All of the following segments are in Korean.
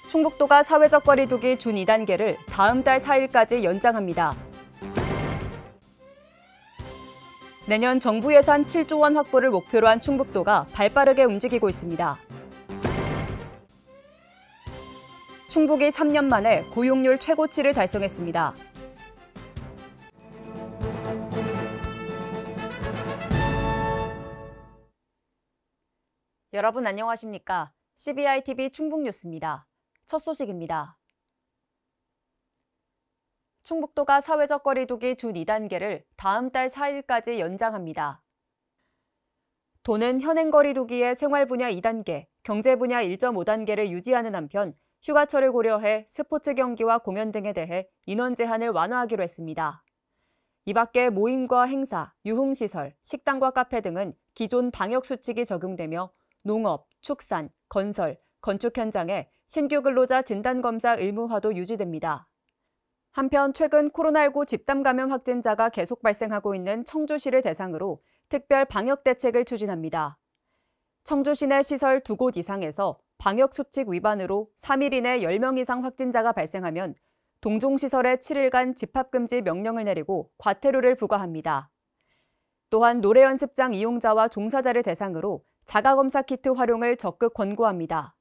충북도가 사회적 거리두기 준 2단계를 다음 달 4일까지 연장합니다. 내년 정부 예산 7조 원 확보를 목표로 한 충북도가 발빠르게 움직이고 있습니다. 충북이 3년 만에 고용률 최고치를 달성했습니다. 여러분 안녕하십니까? CBI-TV 충북뉴스입니다. 첫 소식입니다. 충북도가 사회적 거리두기 준 2단계를 다음 달 4일까지 연장합니다. 도는 현행 거리두기의 생활 분야 2단계, 경제 분야 1.5단계를 유지하는 한편 휴가철을 고려해 스포츠 경기와 공연 등에 대해 인원 제한을 완화하기로 했습니다. 이 밖에 모임과 행사, 유흥시설, 식당과 카페 등은 기존 방역 수칙이 적용되며 농업, 축산, 건설, 건축 현장에 신규 근로자 진단검사 의무화도 유지됩니다. 한편 최근 코로나19 집단 감염 확진자가 계속 발생하고 있는 청주시를 대상으로 특별 방역 대책을 추진합니다. 청주시 내 시설 2곳 이상에서 방역 수칙 위반으로 3일 이내 10명 이상 확진자가 발생하면 동종시설에 7일간 집합금지 명령을 내리고 과태료를 부과합니다. 또한 노래연습장 이용자와 종사자를 대상으로 자가검사 키트 활용을 적극 권고합니다.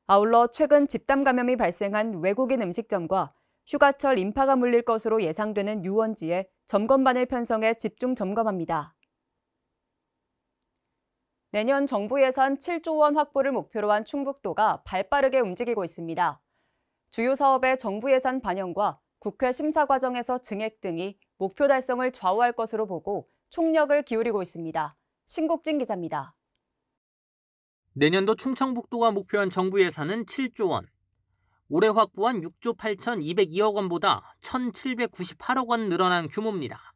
아울러 최근 집단 감염이 발생한 외국인 음식점과 휴가철 인파가 몰릴 것으로 예상되는 유원지에 점검반을 편성해 집중 점검합니다. 내년 정부 예산 7조 원 확보를 목표로 한 충북도가 발빠르게 움직이고 있습니다. 주요 사업의 정부 예산 반영과 국회 심사 과정에서 증액 등이 목표 달성을 좌우할 것으로 보고 총력을 기울이고 있습니다. 신국진 기자입니다. 내년도 충청북도가 목표한 정부 예산은 7조 원. 올해 확보한 6조 8,202억 원보다 1,798억 원 늘어난 규모입니다.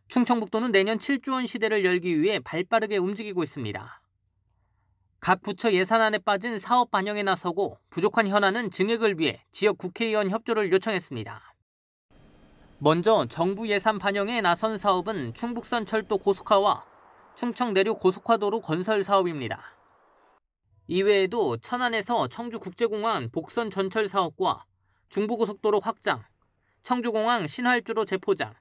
충청북도는 내년 7조 원 시대를 열기 위해 발빠르게 움직이고 있습니다. 각 부처 예산안에 빠진 사업 반영에 나서고 부족한 현안은 증액을 위해 지역 국회의원 협조를 요청했습니다. 먼저 정부 예산 반영에 나선 사업은 충북선 철도 고속화와 충청 내륙 고속화도로 건설 사업입니다. 이외에도 천안에서 청주국제공항 복선 전철 사업과 중부고속도로 확장, 청주공항 신활주로 재포장,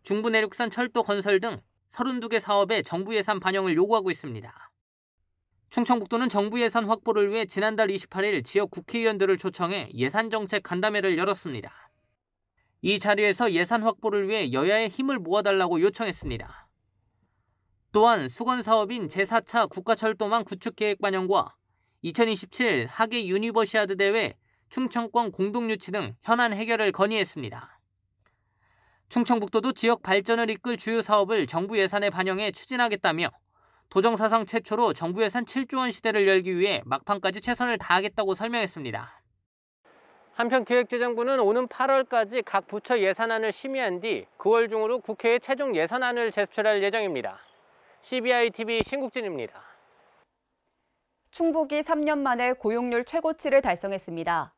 중부내륙선 철도 건설 등 32개 사업에 정부 예산 반영을 요구하고 있습니다. 충청북도는 정부 예산 확보를 위해 지난달 28일 지역 국회의원들을 초청해 예산정책 간담회를 열었습니다. 이 자리에서 예산 확보를 위해 여야의 힘을 모아달라고 요청했습니다. 또한 수건사업인 제4차 국가철도망 구축계획 반영과 2027 하계 유니버시아드 대회 충청권 공동유치 등 현안 해결을 건의했습니다. 충청북도도 지역 발전을 이끌 주요 사업을 정부 예산에 반영해 추진하겠다며 도정사상 최초로 정부 예산 7조 원 시대를 열기 위해 막판까지 최선을 다하겠다고 설명했습니다. 한편 기획재정부는 오는 8월까지 각 부처 예산안을 심의한 뒤 9월 중으로 국회에 최종 예산안을 제출할 예정입니다. CBI-TV 신국진입니다. 충북이 3년 만에 고용률 최고치를 달성했습니다.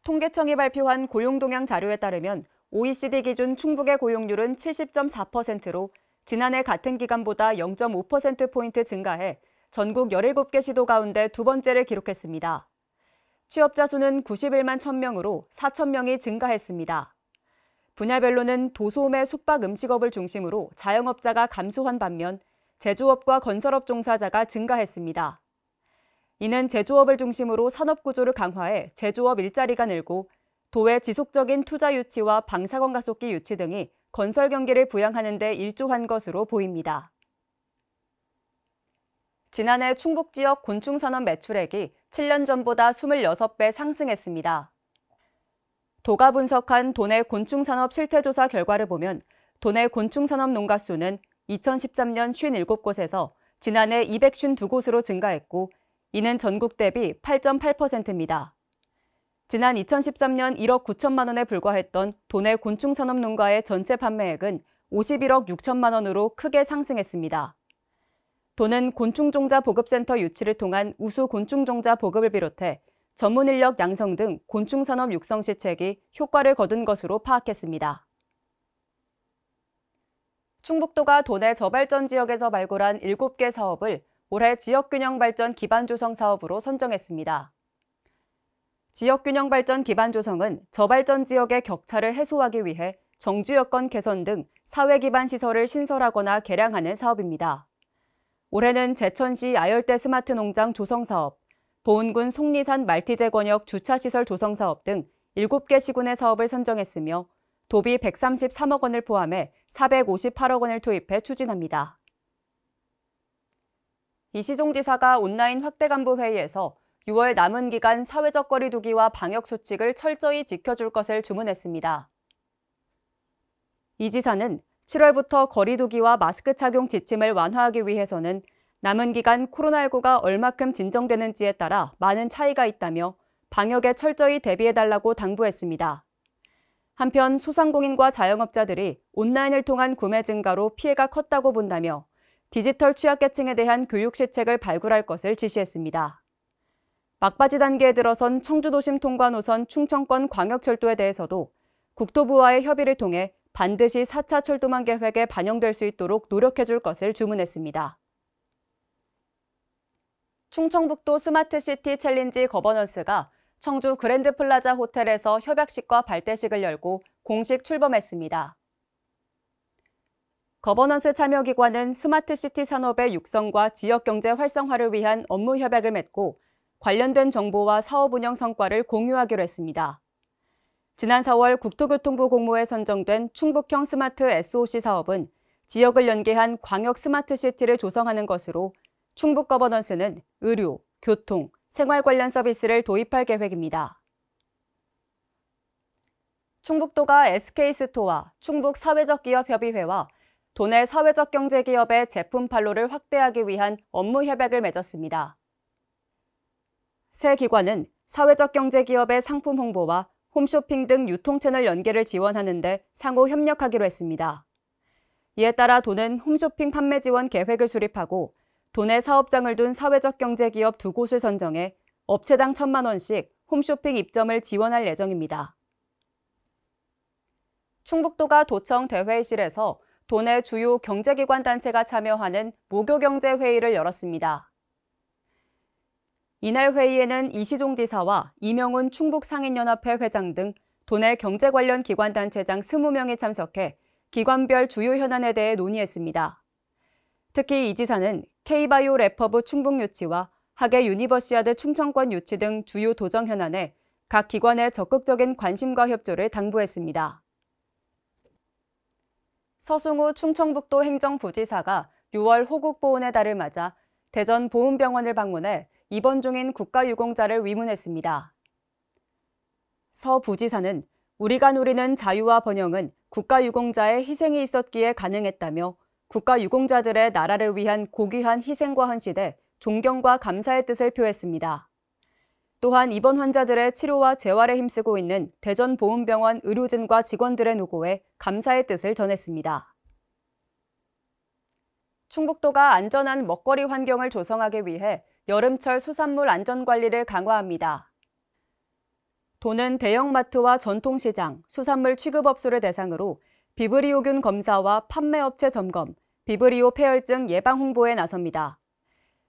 통계청이 발표한 고용동향 자료에 따르면 OECD 기준 충북의 고용률은 70.4%로 지난해 같은 기간보다 0.5%포인트 증가해 전국 17개 시도 가운데 두 번째를 기록했습니다. 취업자 수는 91만 1,000명으로 4,000명이 증가했습니다. 분야별로는 도소매 숙박 음식업을 중심으로 자영업자가 감소한 반면 제조업과 건설업 종사자가 증가했습니다. 이는 제조업을 중심으로 산업 구조를 강화해 제조업 일자리가 늘고 도의 지속적인 투자 유치와 방사선 가속기 유치 등이 건설 경기를 부양하는 데 일조한 것으로 보입니다. 지난해 충북 지역 곤충산업 매출액이 7년 전보다 26배 상승했습니다. 도가 분석한 도내 곤충산업 실태조사 결과를 보면 도내 곤충산업 농가 수는 2013년 57곳에서 지난해 252곳으로 증가했고 이는 전국 대비 8.8%입니다. 지난 2013년 1억 9천만 원에 불과했던 도내 곤충산업 농가의 전체 판매액은 51억 6천만 원으로 크게 상승했습니다. 도는 곤충종자 보급센터 유치를 통한 우수 곤충종자 보급을 비롯해 전문 인력 양성 등 곤충산업 육성 시책이 효과를 거둔 것으로 파악했습니다. 충북도가 도내 저발전 지역에서 발굴한 7개 사업을 올해 지역균형 발전 기반 조성 사업으로 선정했습니다. 지역균형 발전 기반 조성은 저발전 지역의 격차를 해소하기 위해 정주 여건 개선 등 사회 기반 시설을 신설하거나 개량하는 사업입니다. 올해는 제천시 아열대 스마트 농장 조성 사업, 보은군 속리산 말티제 권역 주차시설 조성 사업 등 7개 시군의 사업을 선정했으며 도비 133억 원을 포함해 458억 원을 투입해 추진합니다. 이시종 지사가 온라인 확대간부 회의에서 6월 남은 기간 사회적 거리 두기와 방역 수칙을 철저히 지켜줄 것을 주문했습니다. 이 지사는 7월부터 거리 두기와 마스크 착용 지침을 완화하기 위해서는 남은 기간 코로나19가 얼마큼 진정되는지에 따라 많은 차이가 있다며 방역에 철저히 대비해달라고 당부했습니다. 한편 소상공인과 자영업자들이 온라인을 통한 구매 증가로 피해가 컸다고 본다며 디지털 취약계층에 대한 교육 시책을 발굴할 것을 지시했습니다. 막바지 단계에 들어선 청주도심 통과 노선 충청권 광역철도에 대해서도 국토부와의 협의를 통해 반드시 4차 철도망 계획에 반영될 수 있도록 노력해줄 것을 주문했습니다. 충청북도 스마트시티 챌린지 거버넌스가 청주 그랜드플라자 호텔에서 협약식과 발대식을 열고 공식 출범했습니다. 거버넌스 참여기관은 스마트시티 산업의 육성과 지역경제 활성화를 위한 업무 협약을 맺고 관련된 정보와 사업 운영 성과를 공유하기로 했습니다. 지난 4월 국토교통부 공모에 선정된 충북형 스마트 SOC 사업은 지역을 연계한 광역 스마트시티를 조성하는 것으로 충북 거버넌스는 의료, 교통, 생활 관련 서비스를 도입할 계획입니다. 충북도가 SK스토어, 충북사회적기업협의회와 도내 사회적 경제기업의 제품 판로를 확대하기 위한 업무 협약을 맺었습니다. 새 기관은 사회적 경제기업의 상품 홍보와 홈쇼핑 등 유통 채널 연계를 지원하는 데 상호 협력하기로 했습니다. 이에 따라 도는 홈쇼핑 판매 지원 계획을 수립하고 도내 사업장을 둔 사회적 경제기업 2곳을 선정해 업체당 1,000만 원씩 홈쇼핑 입점을 지원할 예정입니다. 충북도가 도청 대회의실에서 도내 주요 경제기관 단체가 참여하는 모교경제회의를 열었습니다. 이날 회의에는 이시종 지사와 이명훈 충북상인연합회 회장 등 도내 경제 관련 기관 단체장 20명이 참석해 기관별 주요 현안에 대해 논의했습니다. 특히 이 지사는 K바이오 래퍼브 충북유치와 하계 유니버시아드 충청권 유치 등 주요 도정 현안에 각 기관의 적극적인 관심과 협조를 당부했습니다. 서승우 충청북도 행정부지사가 6월 호국보훈의 달을 맞아 대전 보훈병원을 방문해 입원 중인 국가유공자를 위문했습니다. 서 부지사는 우리가 누리는 자유와 번영은 국가유공자의 희생이 있었기에 가능했다며 국가유공자들의 나라를 위한 고귀한 희생과 헌신에 존경과 감사의 뜻을 표했습니다. 또한 입원 환자들의 치료와 재활에 힘쓰고 있는 대전보훈병원 의료진과 직원들의 노고에 감사의 뜻을 전했습니다. 충북도가 안전한 먹거리 환경을 조성하기 위해 여름철 수산물 안전관리를 강화합니다. 도는 대형마트와 전통시장, 수산물 취급업소를 대상으로 비브리오균 검사와 판매업체 점검, 비브리오 폐혈증 예방 홍보에 나섭니다.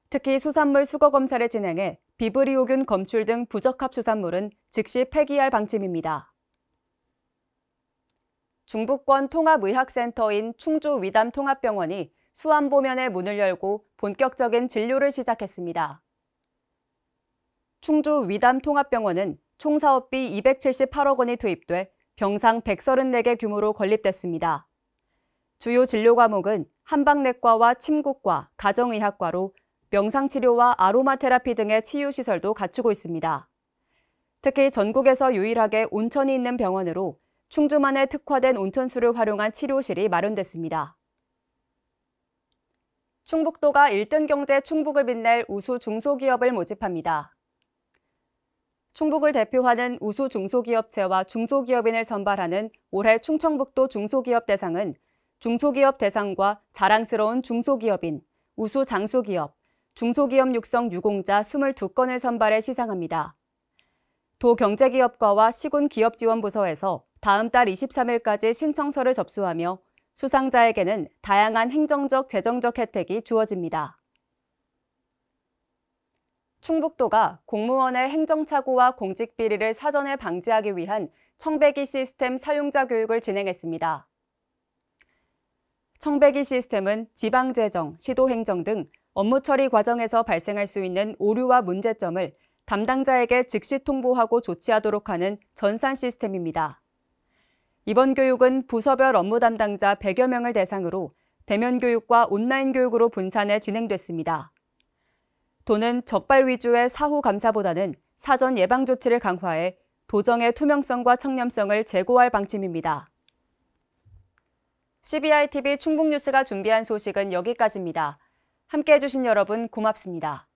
특히 수산물 수거 검사를 진행해 비브리오균 검출 등 부적합 수산물은 즉시 폐기할 방침입니다. 중부권 통합의학센터인 충주 위담통합병원이 수안보면에 문을 열고 본격적인 진료를 시작했습니다. 충주 위담통합병원은 총 사업비 278억 원이 투입돼 병상 134개 규모로 건립됐습니다. 주요 진료 과목은 한방내과와 침구과, 가정의학과로 명상치료와 아로마 테라피 등의 치유시설도 갖추고 있습니다. 특히 전국에서 유일하게 온천이 있는 병원으로 충주만에 특화된 온천수를 활용한 치료실이 마련됐습니다. 충북도가 1등 경제 충북을 빛낼 우수 중소기업을 모집합니다. 충북을 대표하는 우수 중소기업체와 중소기업인을 선발하는 올해 충청북도 중소기업 대상은 중소기업 대상과 자랑스러운 중소기업인, 우수 장수기업, 중소기업 육성 유공자 22건을 선발해 시상합니다. 도 경제기업과와 시군기업지원부서에서 다음 달 23일까지 신청서를 접수하며 수상자에게는 다양한 행정적, 재정적 혜택이 주어집니다. 충북도가 공무원의 행정착오와 공직비리를 사전에 방지하기 위한 청배기 시스템 사용자 교육을 진행했습니다. 청배기 시스템은 지방재정, 시도행정 등 업무 처리 과정에서 발생할 수 있는 오류와 문제점을 담당자에게 즉시 통보하고 조치하도록 하는 전산 시스템입니다. 이번 교육은 부서별 업무 담당자 100여 명을 대상으로 대면 교육과 온라인 교육으로 분산해 진행됐습니다. 도는 적발 위주의 사후 감사보다는 사전 예방 조치를 강화해 도정의 투명성과 청렴성을 제고할 방침입니다. CBI TV 충북뉴스가 준비한 소식은 여기까지입니다. 함께해 주신 여러분 고맙습니다.